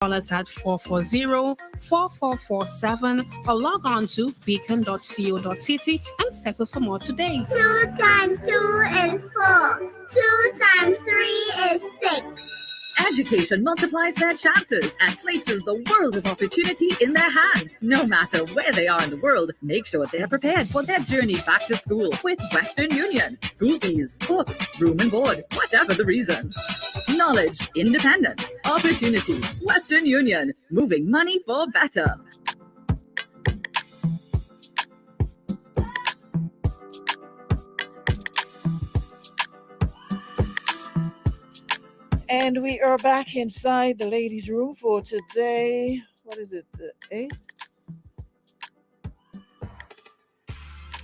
Call us at 440-4447 or log on to beacon.co.tt and settle for more today. 2 times 2 is 4. 2 times 3 is 6. Education multiplies their chances and places the world of opportunity in their hands. No matter where they are in the world, make sure they're prepared for their journey back to school with Western Union. School fees, books, room and board, whatever the reason. Knowledge, independence, opportunity. Western Union, moving money for better. And we are back inside the ladies' room for today. What is it? The 8th?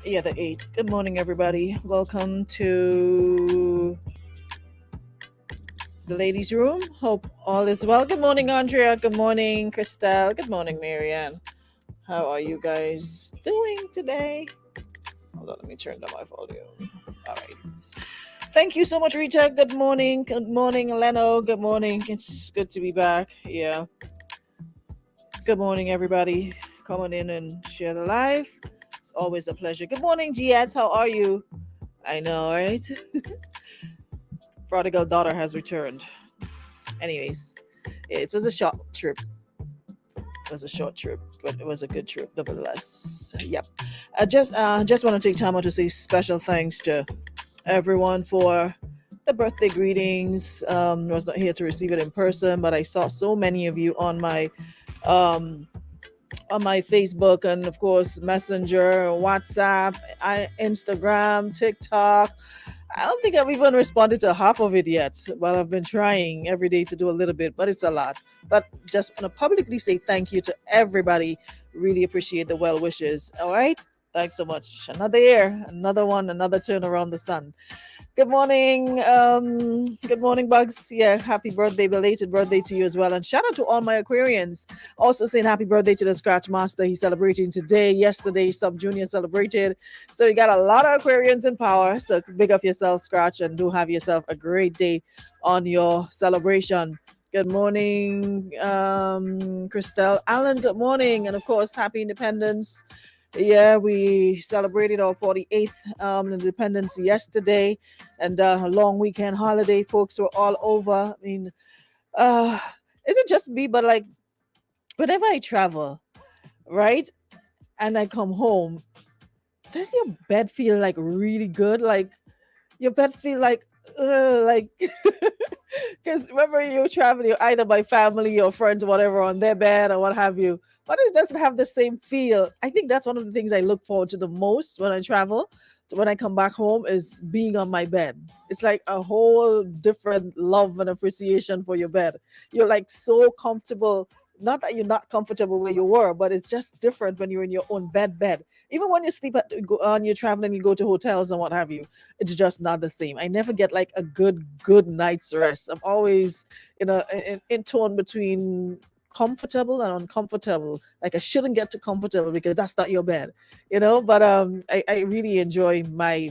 Yeah, the 8th. Good morning, everybody. Welcome to the ladies' room. Hope all is well. Good morning, Andrea. Good morning, Christelle. Good morning, Marianne. How are you guys doing today? Hold on, let me turn down my volume. All right. Thank you so much, Rita. Good morning. Good morning, Leno. Good morning. It's good to be back. Yeah. Good morning, everybody. Coming in and share the live. It's always a pleasure. Good morning, Giats. How are you? I know, right? Prodigal daughter has returned. Anyways, it was a short trip. It was a short trip, but it was a good trip nevertheless. Yep. I just want to take time out to say special thanks to everyone for the birthday greetings. I was not here to receive it in person, but I saw so many of you on my Facebook and of course Messenger, WhatsApp, Instagram, TikTok. I don't think I've even responded to half of it yet, but I've been trying every day to do a little bit, but it's a lot. But just want to publicly say thank you to everybody. Really appreciate the well wishes. All right. Thanks so much. Another year, another one, another turn around the sun. Good morning. Good morning, Bugs. Yeah, happy birthday, belated birthday to you as well. And shout out to all my Aquarians. Also saying happy birthday to the Scratch Master. He's celebrating today. Yesterday, Sub Junior celebrated. So you got a lot of Aquarians in power. So big up yourself, Scratch, and do have yourself a great day on your celebration. Good morning, Christelle. Alan, good morning. And of course, happy Independence. Yeah, we celebrated our 48th independence yesterday, and a long weekend holiday. Folks were all over. I mean, is it just me? But like, whenever I travel, right, and I come home, does your bed feel like really good? Like your bed feel like, because remember you travel, you're either by family or friends or whatever on their bed or what have you. But it doesn't have the same feel. I think that's one of the things I look forward to the most when I travel. When I come back home is being on my bed. It's like a whole different love and appreciation for your bed. You're like so comfortable. Not that you're not comfortable where you were, but it's just different when you're in your own bed. Even when you sleep on your travel and you go to hotels and what have you, it's just not the same. I never get like a good night's rest. I'm always in tone between comfortable and uncomfortable. Like I shouldn't get too comfortable because that's not your bed, but I really enjoy my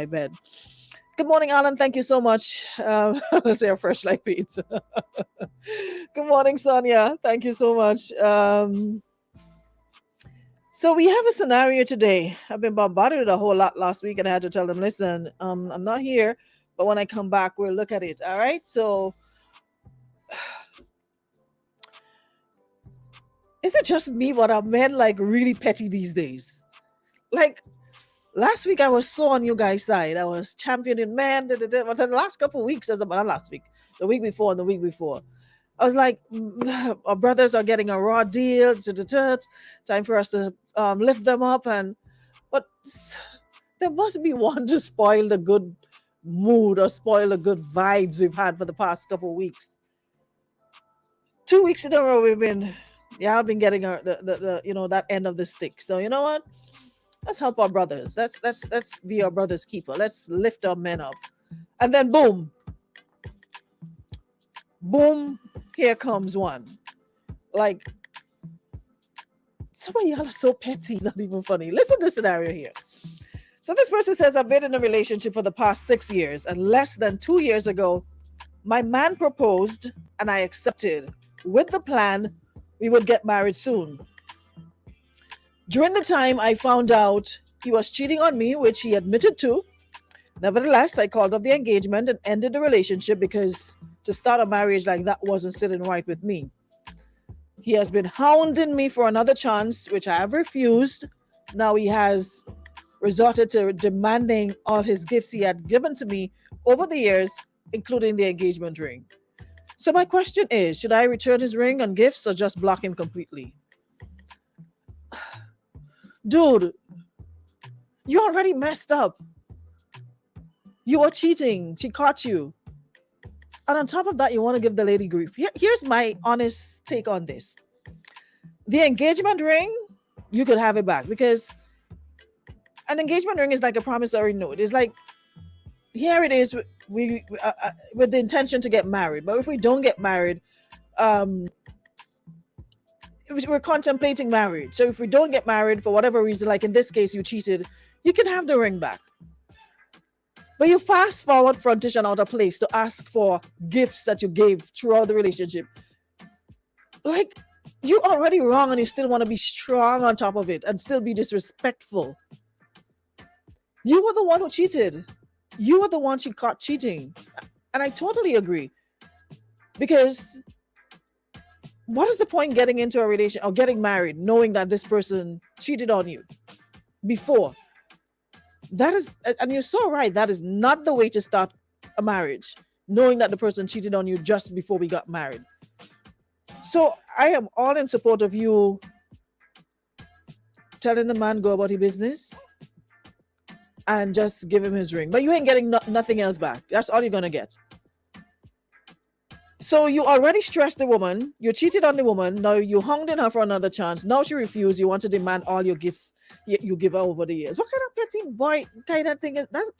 bed. Good morning, Alan. Thank you so much. Let's say a fresh like pizza. Good morning, Sonia. Thank you so much. So we have a scenario today. I've been bombarded with a whole lot last week, and I had to tell them, listen, I'm not here, but when I come back, we'll look at it. All right. So is it just me, but are men like really petty these days? Like last week I was so on you guys' side. I was championing men. But then the last couple of weeks, not last week, the week before and the week before, I was like, our brothers are getting a raw deal. Time for us to lift them up. But there must be one to spoil the good mood or spoil the good vibes we've had for the past couple of weeks. 2 weeks in a row I've been getting the that end of the stick. So you know what? Let's help our brothers. Let's be our brother's keeper. Let's lift our men up. And then boom, here comes one. Like some of y'all are so petty, it's not even funny. Listen to the scenario here. So this person says, I've been in a relationship for the past 6 years, and less than 2 years ago, my man proposed and I accepted. with the plan we would get married soon. During the time, I found out he was cheating on me, which he admitted to. Nevertheless, I called off the engagement and ended the relationship because to start a marriage like that wasn't sitting right with me. He has been hounding me for another chance, which I have refused. Now he has resorted to demanding all his gifts he had given to me over the years, including the engagement ring. So my question is, should I return his ring and gifts or just block him completely? Dude, you already messed up. You were cheating. She caught you. And on top of that, you want to give the lady grief. Here's my honest take on this. The engagement ring, you could have it back because an engagement ring is like a promissory note. It's like, here it is, we with the intention to get married. But if we don't get married, we're contemplating marriage. So if we don't get married for whatever reason, like in this case, you cheated, you can have the ring back. But you fast forward frontish and out of place to ask for gifts that you gave throughout the relationship. Like, you already wrong and you still want to be strong on top of it and still be disrespectful. You were the one who cheated. You were the one she caught cheating. And I totally agree. Because what is the point getting into a relation or getting married knowing that this person cheated on you before? That is, and you're so right, that is not the way to start a marriage, knowing that the person cheated on you just before we got married. So I am all in support of you telling the man go about his business and just give him his ring. But you ain't getting nothing else back. That's all you're going to get. So you already stressed the woman. You cheated on the woman. Now you hung in her for another chance. Now she refused. You want to demand all your gifts you give her over the years. What kind of petty boy kind of thing is that?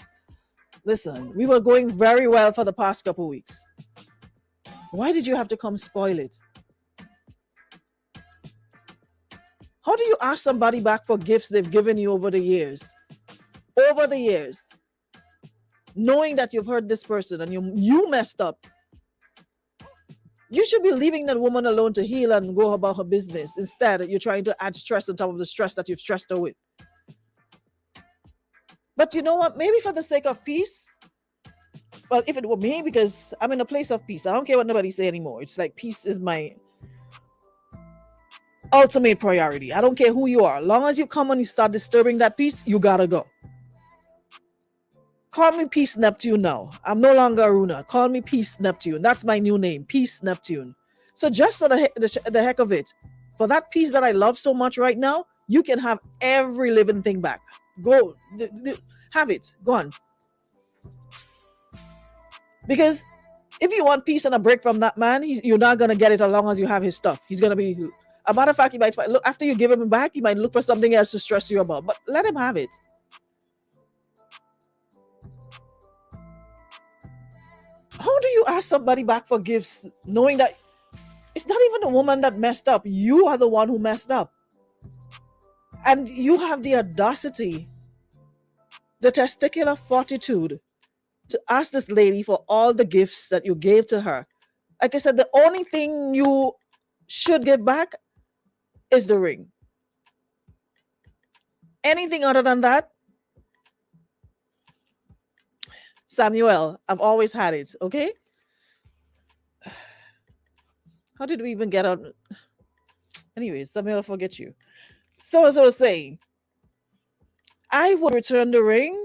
Listen, we were going very well for the past couple weeks. Why did you have to come spoil it? How do you ask somebody back for gifts they've given you over the years? Over the years. Knowing that you've hurt this person and you messed up. You should be leaving that woman alone to heal and go about her business. Instead, you're trying to add stress on top of the stress that you've stressed her with. But you know what? Maybe for the sake of peace. Well, if it were me, because I'm in a place of peace. I don't care what nobody say anymore. It's like peace is my ultimate priority. I don't care who you are. As long as you come and you start disturbing that peace, you gotta go. Call me Peace Neptune now. I'm no longer Aruna. Call me Peace Neptune. That's my new name, Peace Neptune. So just for the heck of it, for that peace that I love so much right now, you can have every living thing back. Go, have it. Go on. Because if you want peace and a break from that man, you're not going to get it as long as you have his stuff. He's going to be... A matter of fact, he might look after you give him back, he might look for something else to stress you about. But let him have it. How do you ask somebody back for gifts knowing that it's not even the woman that messed up? You are the one who messed up. And you have the audacity, the testicular fortitude to ask this lady for all the gifts that you gave to her. Like I said, the only thing you should give back is the ring. Anything other than that, Samuel, I've always had it, okay? How did we even get on? Anyways, Samuel, I'll forget you. So as I was saying, I would return the ring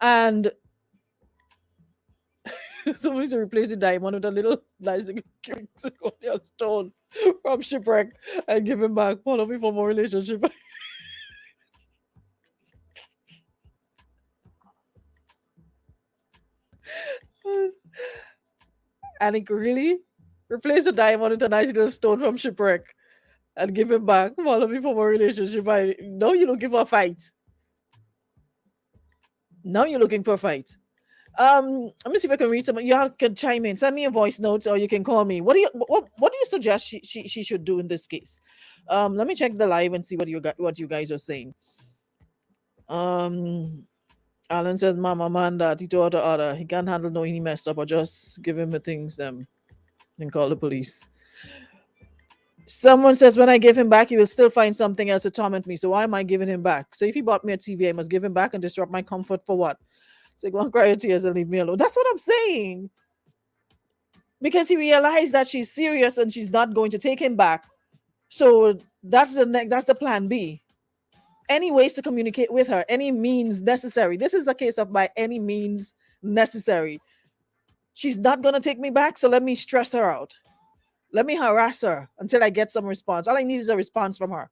and somebody's replacing diamond with a little nice stone from shipwreck and give him back. Follow me for more relationship. And he could really replace the diamond with a nice little stone from shipwreck and give him back. Follow me for more relationship. Now you're looking for a fight. Now you're looking for a fight. Let me see if I can read some. Y'all can chime in. Send me a voice note or you can call me. What do you suggest she should do in this case? Let me check the live and see what you guys are saying. Alan says, Mama, man, that he told the other he can't handle knowing he messed up or just give him the things. and call the police. Someone says when I give him back, he will still find something else to torment me. So why am I giving him back? So if he bought me a TV, I must give him back and disrupt my comfort for what? So go and cry your tears and leave me alone. That's what I'm saying. Because he realized that she's serious and she's not going to take him back. So that's the plan B. Any ways to communicate with her, any means necessary. This is a case of by any means necessary. She's not going to take me back, so let me stress her out. Let me harass her until I get some response. All I need is a response from her.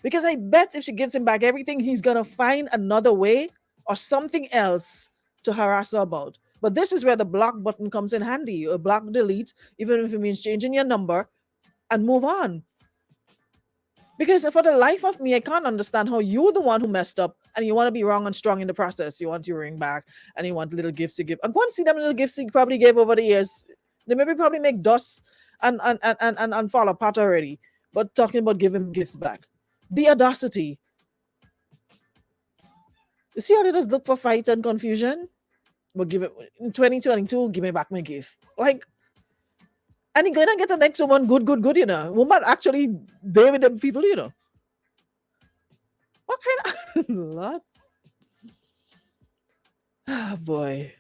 Because I bet if she gives him back everything, he's going to find another way or something else to harass her about. But this is where the block button comes in handy. A block, delete, even if it means changing your number, and move on. Because for the life of me, I can't understand how you're the one who messed up and you want to be wrong and strong in the process. You want your ring back and you want little gifts you give. I'm going to see them little gifts you probably gave over the years. They maybe probably make dust and fall apart already. But talking about giving gifts back. The audacity. You see how they just look for fight and confusion? But give it in 2022, give me back my gift. Like, and you're gonna get the next one good, you know. Woman actually there with them people, you know. What kind of lot? Ah, boy.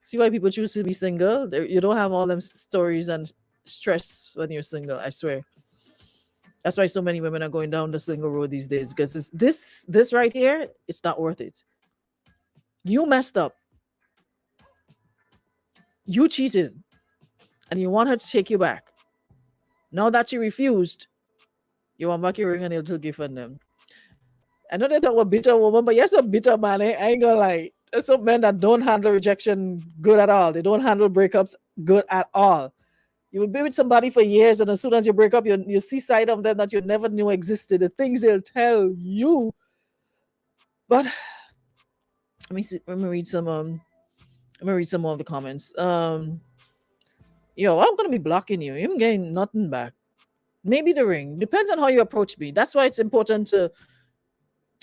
See why people choose to be single? You don't have all them stories and stress when you're single, I swear. That's why so many women are going down the single road these days. Because this right here, it's not worth it. You messed up. You cheated. And you want her to take you back. Now that she refused, you want back your ring and a little gift on them. I know they talk about bitter woman, but you're so bitter, man. I ain't gonna lie. There's some men that don't handle rejection good at all. They don't handle breakups good at all. You will be with somebody for years, and as soon as you break up, you see side of them that you never knew existed. The things they'll tell you. But let me read some more of the comments. Yo, I'm gonna be blocking you. You're getting nothing back. Maybe the ring. Depends on how you approach me. That's why it's important to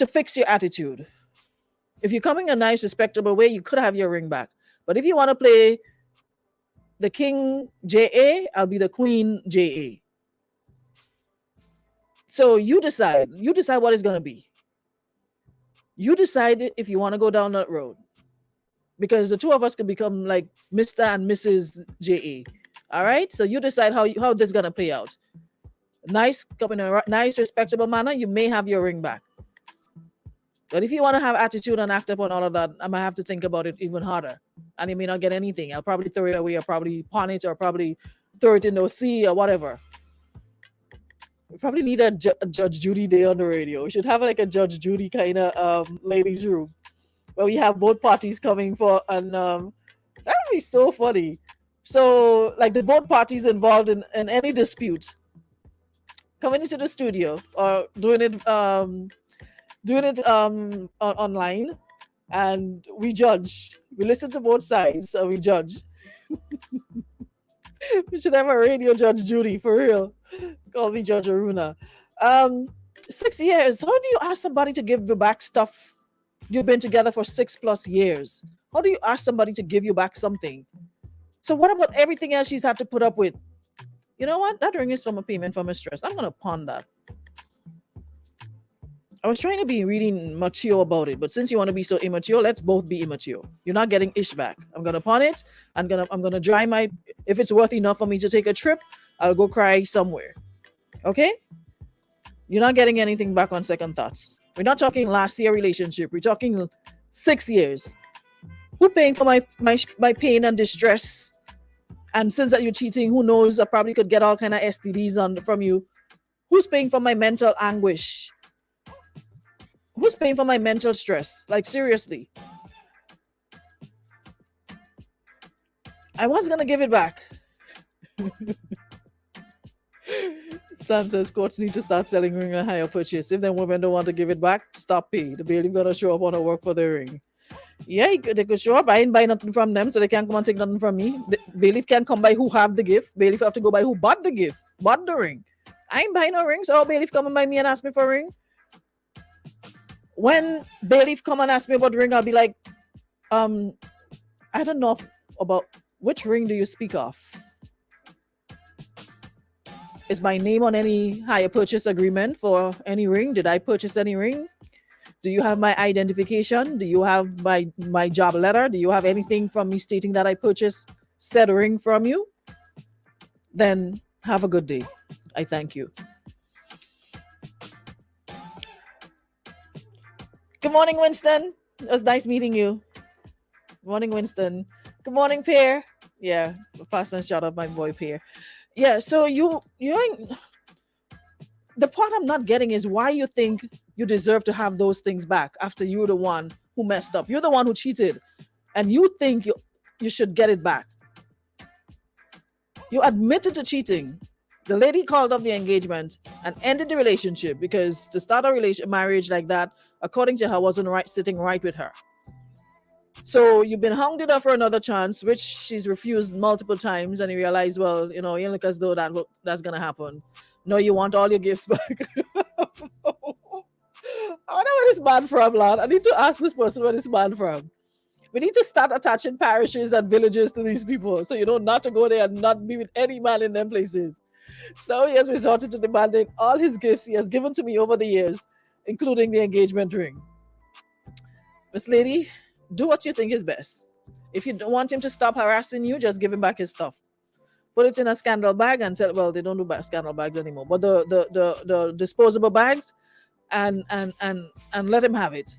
fix your attitude. If you're coming a nice, respectable way, you could have your ring back. But if you want to play the king JA, I'll be the queen JA. So you decide. You decide what it's gonna be. You decide if you want to go down that road. Because the two of us could become like Mr. and Mrs. JA. All right, so you decide how this is gonna play out. Nice, come in a nice, respectable manner. You may have your ring back, but if you want to have attitude and act upon all of that, I might have to think about it even harder, and you may not get anything. I'll probably throw it away, or probably pawn it, or probably throw it in the sea or whatever. We probably need a Judge Judy day on the radio. We should have like a Judge Judy kind of ladies' room where we have both parties coming for, and that would be so funny. So, like the both parties involved in any dispute, coming into the studio or doing it online, and we judge. We listen to both sides, so we judge. We should have a radio Judge Judy for real. Call me Judge Aruna. 6 years. How do you ask somebody to give you back stuff? You've been together for 6+ years. How do you ask somebody to give you back something? So what about everything else she's had to put up with? You know what? That ring is from a payment from a stress. I'm going to pawn that. I was trying to be really mature about it, but since you want to be so immature, let's both be immature. You're not getting ish back. I'm going to pawn it. I'm going to dry my... If it's worth enough for me to take a trip, I'll go cry somewhere. Okay? You're not getting anything back on second thoughts. We're not talking last year relationship. We're talking 6 years. Who paying for my pain and distress? And since that you're cheating, who knows? I probably could get all kind of STDs from you. Who's paying for my mental anguish? Who's paying for my mental stress? Like, seriously. I was going to give it back. Santa's courts need to start selling ring and higher purchase. If them women don't want to give it back, stop pay. The bailiff going to show up on a work for the ring. Yeah, they could show up. I ain't buy nothing from them, so they can't come and take nothing from me. The bailiff can't come by who have the gift. Bailiff have to go by who bought the gift, bought the ring. I ain't buying no ring, so bailiff come and buy me and ask me for a ring. When bailiff come and ask me about the ring, I'll be like, I don't know about which ring do you speak of? Is my name on any hire purchase agreement for any ring? Did I purchase any ring? Do you have my identification? Do you have my job letter? Do you have anything from me stating that I purchased said ring from you? Then have a good day. I thank you. Good morning, Winston. It was nice meeting you. Good morning, Winston. Good morning, Pierre. Yeah, fast and shout out my boy Pierre. Yeah, so you ain't, the part I'm not getting is why you think you deserve to have those things back after you're the one who messed up. You're the one who cheated, and you think you should get it back. You admitted to cheating. The lady called off the engagement and ended the relationship because to start a marriage like that, according to her, wasn't right, sitting right with her. So you've been hounded her for another chance, which she's refused multiple times, and you realize, well, you look as though that's gonna happen. No, you want all your gifts back. I wonder where this man from, lad. I need to ask this person where this man from. We need to start attaching parishes and villages to these people, so not to go there and not be with any man in them places. Now he has resorted to demanding all his gifts he has given to me over the years, including the engagement ring. Miss Lady, do what you think is best. If you don't want him to stop harassing you, just give him back his stuff. Put it in a scandal bag and tell, well, they don't do scandal bags anymore, but the disposable bags, and let him have it.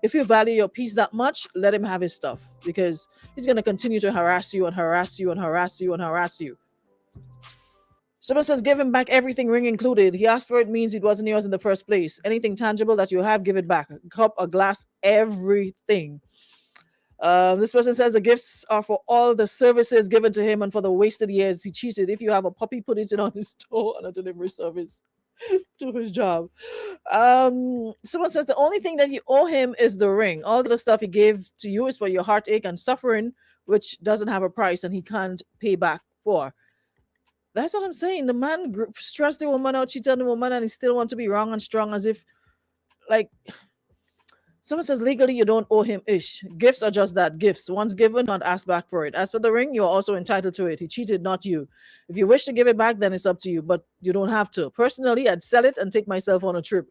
If you value your peace that much, let him have his stuff, because he's going to continue to harass you and harass you and harass you and harass you. Someone says, give him back everything, ring included. He asked for it, means it wasn't yours in the first place. Anything tangible that you have, give it back. A cup, a glass, everything. This person says the gifts are for all the services given to him and for the wasted years he cheated. If you have a puppy, put it in on his door and a delivery service to his job. Someone says the only thing that you owe him is the ring. All the stuff he gave to you is for your heartache and suffering, which doesn't have a price and he can't pay back for. That's what I'm saying. The man stressed the woman out, cheated on the woman, and he still wants to be wrong and strong, as if, like, someone says legally you don't owe him ish. Gifts are just that, gifts. Once given, can't ask back for it. As for the ring, you're also entitled to it. He cheated, not you. If you wish to give it back, then it's up to you, but you don't have to. Personally, I'd sell it and take myself on a trip.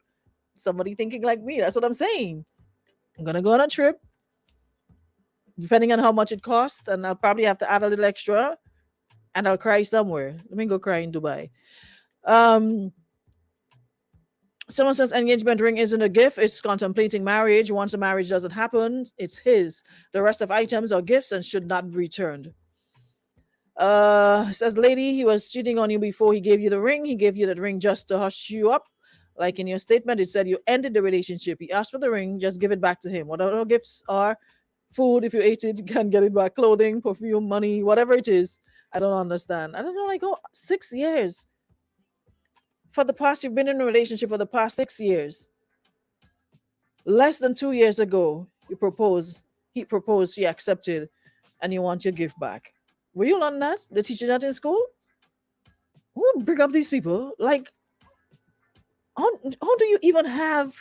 Somebody thinking like me, that's what I'm saying. I'm gonna go on a trip, depending on how much it costs, and I'll probably have to add a little extra, and I'll cry somewhere. Let me go cry in Dubai. Someone says engagement ring isn't a gift, it's contemplating marriage. Once a marriage doesn't happen, it's his. The rest of items are gifts and should not be returned. Says lady, he was cheating on you before he gave you the ring. He gave you that ring just to hush you up. Like in your statement, it said you ended the relationship. He asked for the ring, just give it back to him. Whatever gifts are, food, if you ate it, you can get it back. Clothing, perfume, money, whatever it is. I don't understand. I don't know, like, 6 years. For the past, you've been in a relationship for the past 6 years. Less than 2 years ago, he proposed, she accepted, and you want your gift back. Were you learning that? They teach you that in school? Who would bring up these people? Like, how do you even have,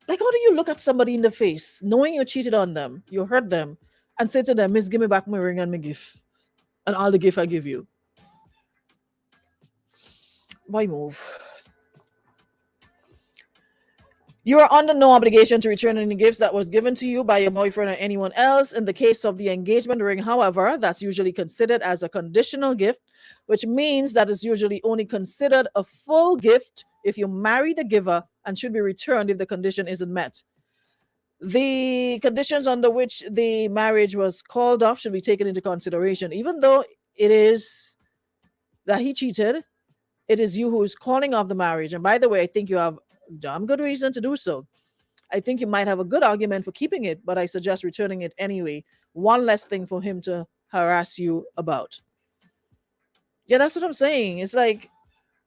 like, how do you look at somebody in the face, knowing you cheated on them, you hurt them, and say to them, miss, give me back my ring and my gift, and all the gift I give you? Why move? You are under no obligation to return any gifts that was given to you by your boyfriend or anyone else. In the case of the engagement ring, however, that's usually considered as a conditional gift, which means that it's usually only considered a full gift if you marry the giver and should be returned if the condition isn't met. The conditions under which the marriage was called off should be taken into consideration. Even though it is that he cheated, it is you who is calling off the marriage. And by the way, I think you have damn good reason to do so. I think you might have a good argument for keeping it, but I suggest returning it anyway. One less thing for him to harass you about. Yeah, that's what I'm saying. It's like,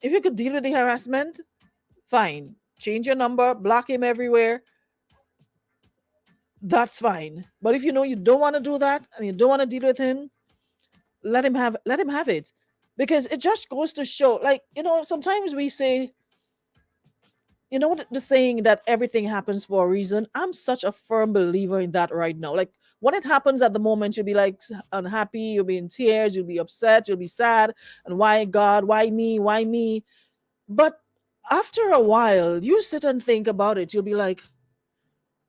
if you could deal with the harassment, fine. Change your number, block him everywhere. That's fine. But if you know you don't want to do that and you don't want to deal with him, let him have it. Because it just goes to show, like, sometimes we say, the saying that everything happens for a reason. I'm such a firm believer in that right now. Like, When it happens at the moment, you'll be like unhappy, you'll be in tears, you'll be upset, you'll be sad, and why God, why me, why me? But after a while, you sit and think about it, you'll be like,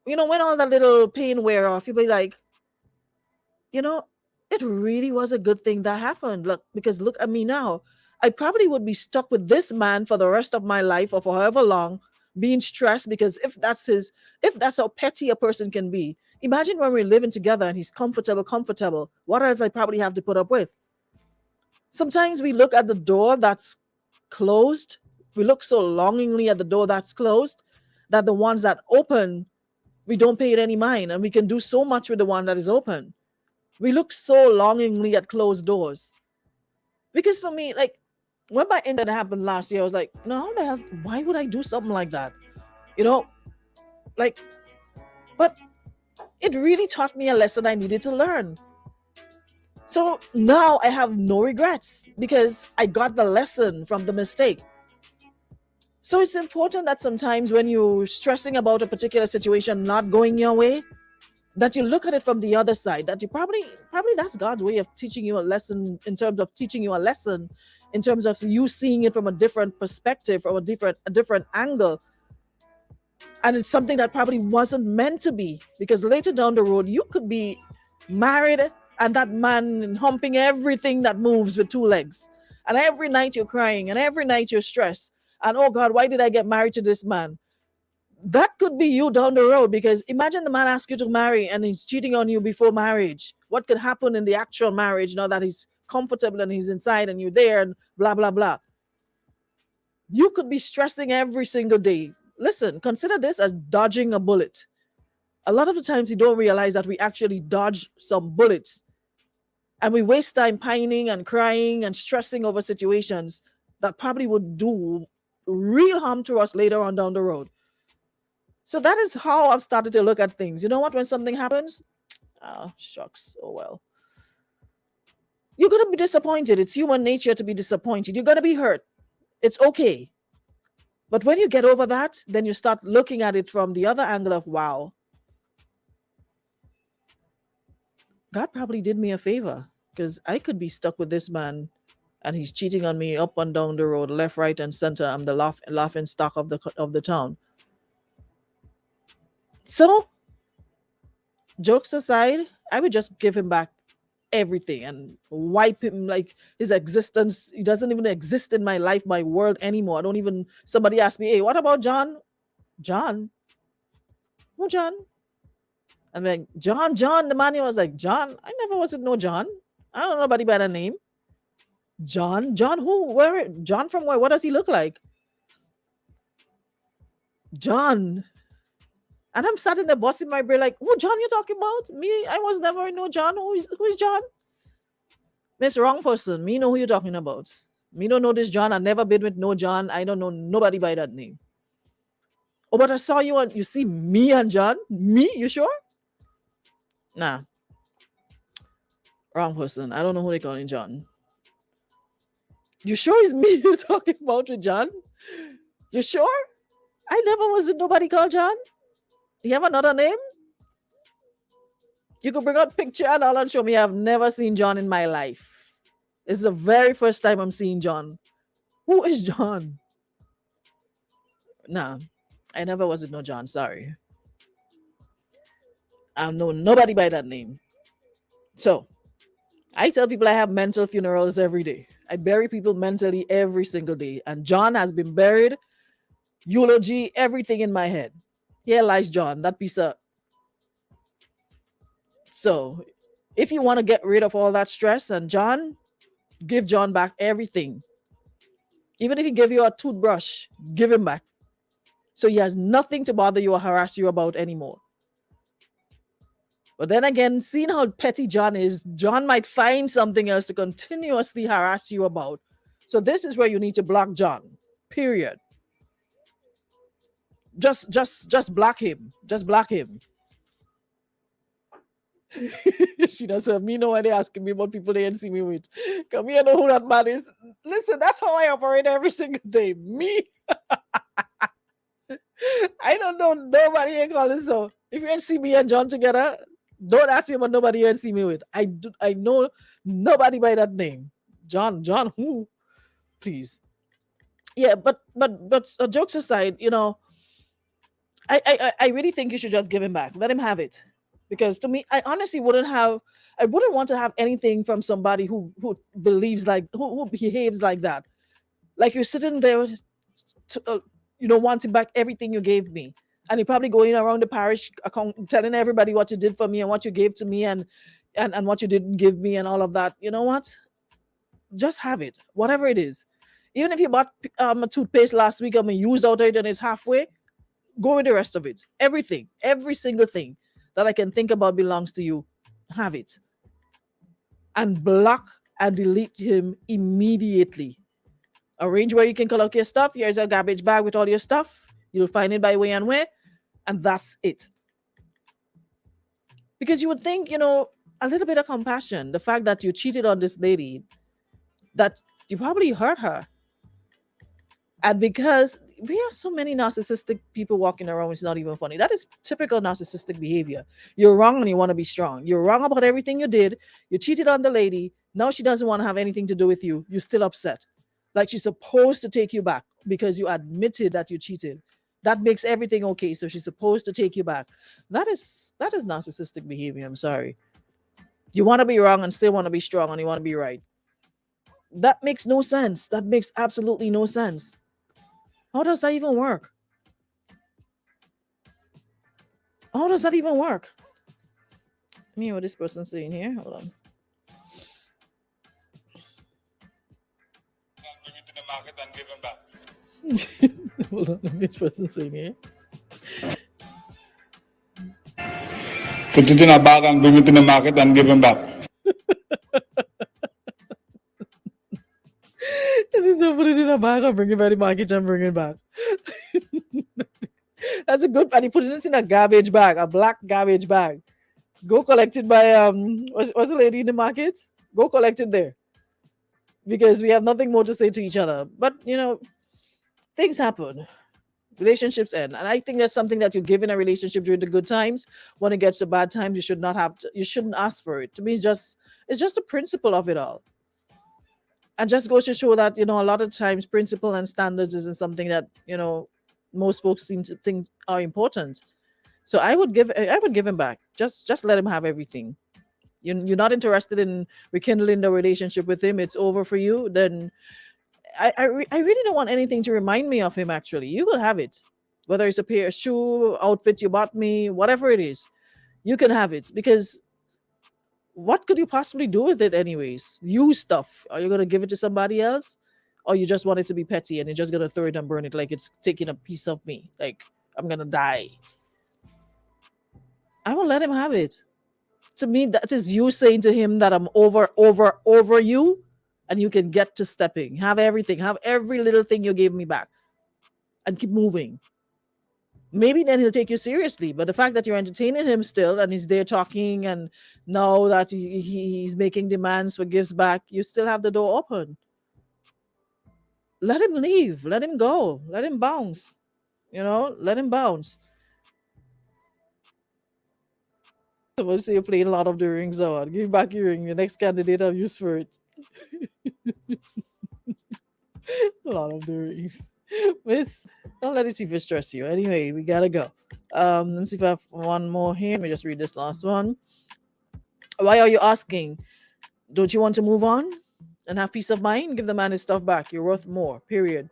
when all that little pain wear off, you'll be like, you know, it really was a good thing that happened. Look, because look at me now. I probably would be stuck with this man for the rest of my life or for however long, being stressed because if that's how petty a person can be. Imagine when we're living together and he's comfortable. What else I probably have to put up with? Sometimes we look at the door that's closed. We look so longingly at the door that's closed that the ones that open, we don't pay it any mind, and we can do so much with the one that is open. We look so longingly at closed doors. Because for me, like when my incident happened last year, I was like, no, how the hell, why would I do something like that? You know, like, but it really taught me a lesson I needed to learn. So now I have no regrets because I got the lesson from the mistake. So it's important that sometimes when you're stressing about a particular situation not going your way, that you look at it from the other side, that you probably that's God's way of teaching you a lesson, in terms of teaching you a lesson, in terms of you seeing it from a different perspective, from a different angle. And it's something that probably wasn't meant to be, because later down the road, you could be married and that man humping everything that moves with two legs. And every night you're crying and every night you're stressed. And oh God, why did I get married to this man? That could be you down the road, because imagine the man asks you to marry and he's cheating on you before marriage. What could happen in the actual marriage now that he's comfortable and he's inside and you're there and blah, blah, blah. You could be stressing every single day. Listen, consider this as dodging a bullet. A lot of the times you don't realize that we actually dodge some bullets, and we waste time pining and crying and stressing over situations that probably would do real harm to us later on down the road. So that is how I've started to look at things. You know what? When something happens, shucks, oh well. You're going to be disappointed. It's human nature to be disappointed. You're going to be hurt. It's okay. But when you get over that, then you start looking at it from the other angle of, wow, God probably did me a favor, because I could be stuck with this man and he's cheating on me up and down the road, left, right, and center. I'm the laughing stock of the town. So, jokes aside, I would just give him back everything and wipe him, like his existence. He doesn't even exist in my life, my world anymore. I don't even, somebody asked me, hey, what about John? John? Who John? I'm like, John, the man. He was like, John? I never was with no John. I don't know nobody by that name. John who? Where? John from where? What does he look like? John. And I'm sat in there busting my brain like, who John you talking about? Me? I was never no John. Who is John? Miss, wrong person. Me know who you're talking about. Me don't know this John. I never been with no John. I don't know nobody by that name. Oh, but I saw you and you see me and John? Me? You sure? Nah. Wrong person. I don't know who they calling John. You sure it's me you're talking about with John? You sure? I never was with nobody called John. You have another name? You could bring out picture and all and show me. I've never seen John in my life. It's the very first time I'm seeing John. Who is John? Nah, I never was with no John. Sorry. I know nobody by that name. So, I tell people I have mental funerals every day. I bury people mentally every single day. And John has been buried. Eulogy, everything in my head. Here lies John, that piece of. So, if you want to get rid of all that stress and John, give John back everything. Even if he gave you a toothbrush, give him back. So he has nothing to bother you or harass you about anymore. But then again, seeing how petty John is, John might find something else to continuously harass you about. So this is where you need to block John. Period. Just block him. Just block him. She doesn't. Me know why they asking me about people they didn't see me with. Come here, know who that man is. Listen, that's how I operate every single day. Me. I don't know nobody ain't calling so. If you ain't see me and John together, Don't ask me about nobody else see me with. I know nobody by that name. John who? Please. Yeah, but jokes aside, I really think you should just give him back. Let him have it. Because to me, I honestly I wouldn't want to have anything from somebody who believes like who behaves like that. Like you're sitting there to, wanting back everything you gave me. And you're probably going around the parish telling everybody what you did for me and what you gave to me and what you didn't give me and all of that. You know what? Just have it, whatever it is. Even if you bought a toothpaste last week and you used out it and it's halfway, go with the rest of it. Everything, every single thing that I can think about belongs to you. Have it. And block and delete him immediately. Arrange where you can collect your stuff. Here's a garbage bag with all your stuff. You'll find it by way and where. And that's it. Because you would think, a little bit of compassion. The fact that you cheated on this lady, that you probably hurt her. And because we have so many narcissistic people walking around, it's not even funny. That is typical narcissistic behavior. You're wrong and you want to be strong. You're wrong about everything you did. You cheated on the lady. Now she doesn't want to have anything to do with you. You're still upset. Like she's supposed to take you back because you admitted that you cheated. That makes everything okay. So she's supposed to take you back. That is narcissistic behavior. I'm sorry. You want to be wrong and still want to be strong and you want to be right. That makes no sense. That makes absolutely no sense. How does that even work? How does that even work? Let me hear what this person's saying here. Hold on. Bring it to the market and give him back. Hold on. Let me hear this person's saying here. Put it in a bag and bring it to the market and give him back. This is put it in a bag and bring it back to the market and bring it back. That's a good. And he put it in a garbage bag, a black garbage bag. Go collect it by what's the lady in the market? Go collect it there. Because we have nothing more to say to each other. But things happen. Relationships end. And I think that's something that you give in a relationship during the good times. When it gets to bad times, you should not have to, you shouldn't ask for it. To me, it's just a principle of it all. And just goes to show that, a lot of times principle and standards isn't something that, most folks seem to think are important. So I would give him back. Just let him have everything. You're not interested in rekindling the relationship with him. It's over for you. Then I really don't want anything to remind me of him. Actually, you will have it, whether it's a pair of shoe, outfit you bought me, whatever it is, you can have it. Because what could you possibly do with it anyways? Use stuff. Are you going to give it to somebody else? Or you just want it to be petty and you're just going to throw it and burn it like it's taking a piece of me? Like, I'm going to die. I will let him have it. To me, that is you saying to him that I'm over you and you can get to stepping. Have everything. Have every little thing you gave me back. And keep moving. Maybe then he'll take you seriously. But the fact that you're entertaining him still and he's there talking and now that he's making demands for gifts back, you still have the door open. Let him leave. Let him go. Let him bounce. Let him bounce. Someone say you're playing a lot of the rings on. Give back your ring. The next candidate I've used for it. A lot of the rings. Miss, don't let this people stress you. Anyway, we gotta go. Let me see if I have one more here. Let me just read this last one. Why are you asking? Don't you want to move on and have peace of mind? Give the man his stuff back. You're worth more. Period.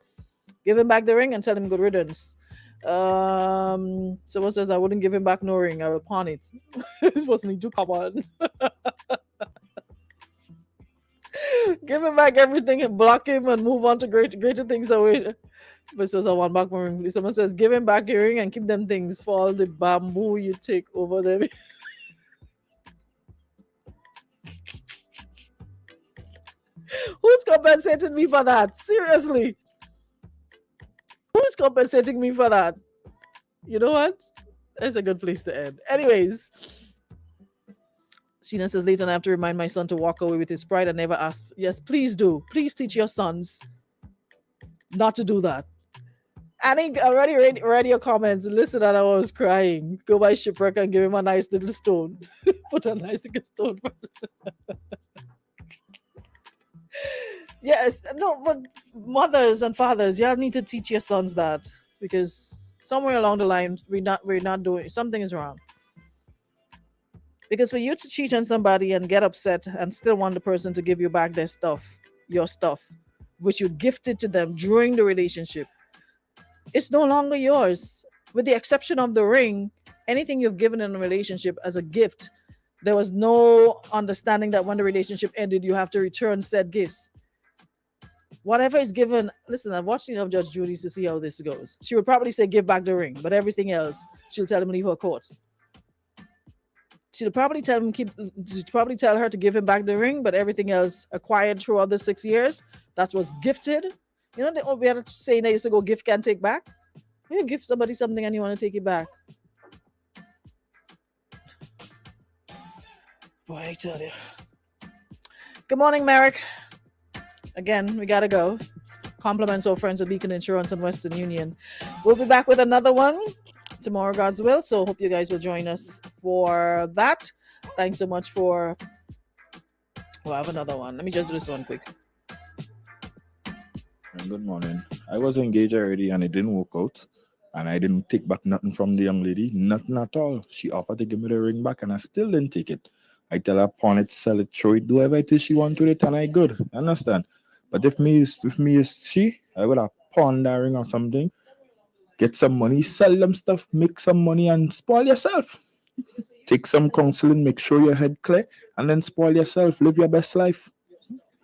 Give him back the ring and tell him good riddance. Someone says I wouldn't give him back no ring. I will pawn it. This was me. Do come on. Give him back everything and block him and move on to greater things away. This was a one back ring. Someone says give him back your ring and keep them things for all the bamboo you take over them. Who's compensating me for that? Seriously. Who's compensating me for that? You know what? That's a good place to end. Anyways, Sheena says later I have to remind my son to walk away with his pride and never ask. Yes, please do. Please teach your sons not to do that. Annie already read your comments. Listen, and I was crying. Go by Shipwreck and give him a nice little stone. Put a nice little stone. Yes, no, but mothers and fathers, y'all need to teach your sons that, because somewhere along the line we're not doing something is wrong. Because for you to cheat on somebody and get upset and still want the person to give you back their stuff, your stuff, which you gifted to them during the relationship, it's no longer yours. With the exception of the ring, anything you've given in a relationship as a gift, there was no understanding that when the relationship ended, you have to return said gifts. Whatever is given, listen, I've watched enough Judge Judy's to see how this goes. She would probably say, give back the ring, but everything else, she'll tell him leave her court. She'll probably tell her to give him back the ring, but everything else acquired throughout the 6 years, that's what's gifted. You know, we had a saying that used to go, gift can't take back. You give somebody something and you want to take it back. Boy, I tell you. Good morning, Merrick. Again, we gotta go. Compliments our friends at Beacon Insurance and Western Union. We'll be back with another one tomorrow, God's will. So hope you guys will join us for that. Thanks so much for. We'll have another one. Let me just do this one quick. Good morning. I was engaged already and it didn't work out. And I didn't take back nothing from the young lady. Nothing at all. She offered to give me the ring back and I still didn't take it. I tell her pawn it, sell it, throw it, do whatever it is she want with it, and I good. Understand? But if me is she, I would have pawned that ring or something, get some money, sell them stuff, make some money, and spoil yourself. Take some counseling, make sure your head clear, and then spoil yourself. Live your best life.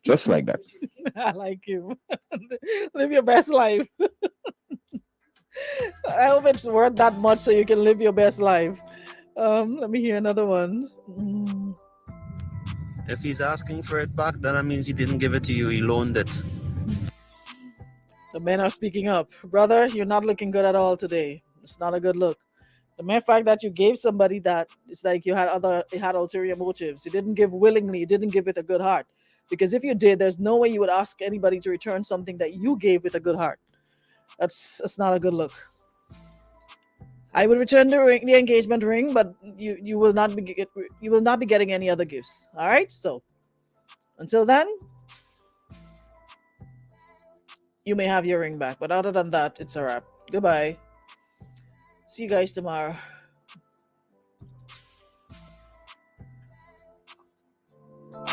Just like that. I like you. Live your best life. I hope it's worth that much so you can live your best life. Let me hear another one. If he's asking for it back, then that means he didn't give it to you. He loaned it. The men are speaking up. Brother, you're not looking good at all today. It's not a good look. The mere fact that you gave somebody that, it's like you had ulterior motives. You didn't give willingly. You didn't give with a good heart. Because if you did, there's no way you would ask anybody to return something that you gave with a good heart. That's not a good look. I will return the engagement ring, but you will not be getting any other gifts. All right. So until then, you may have your ring back. But other than that, it's a wrap. Goodbye. See you guys tomorrow.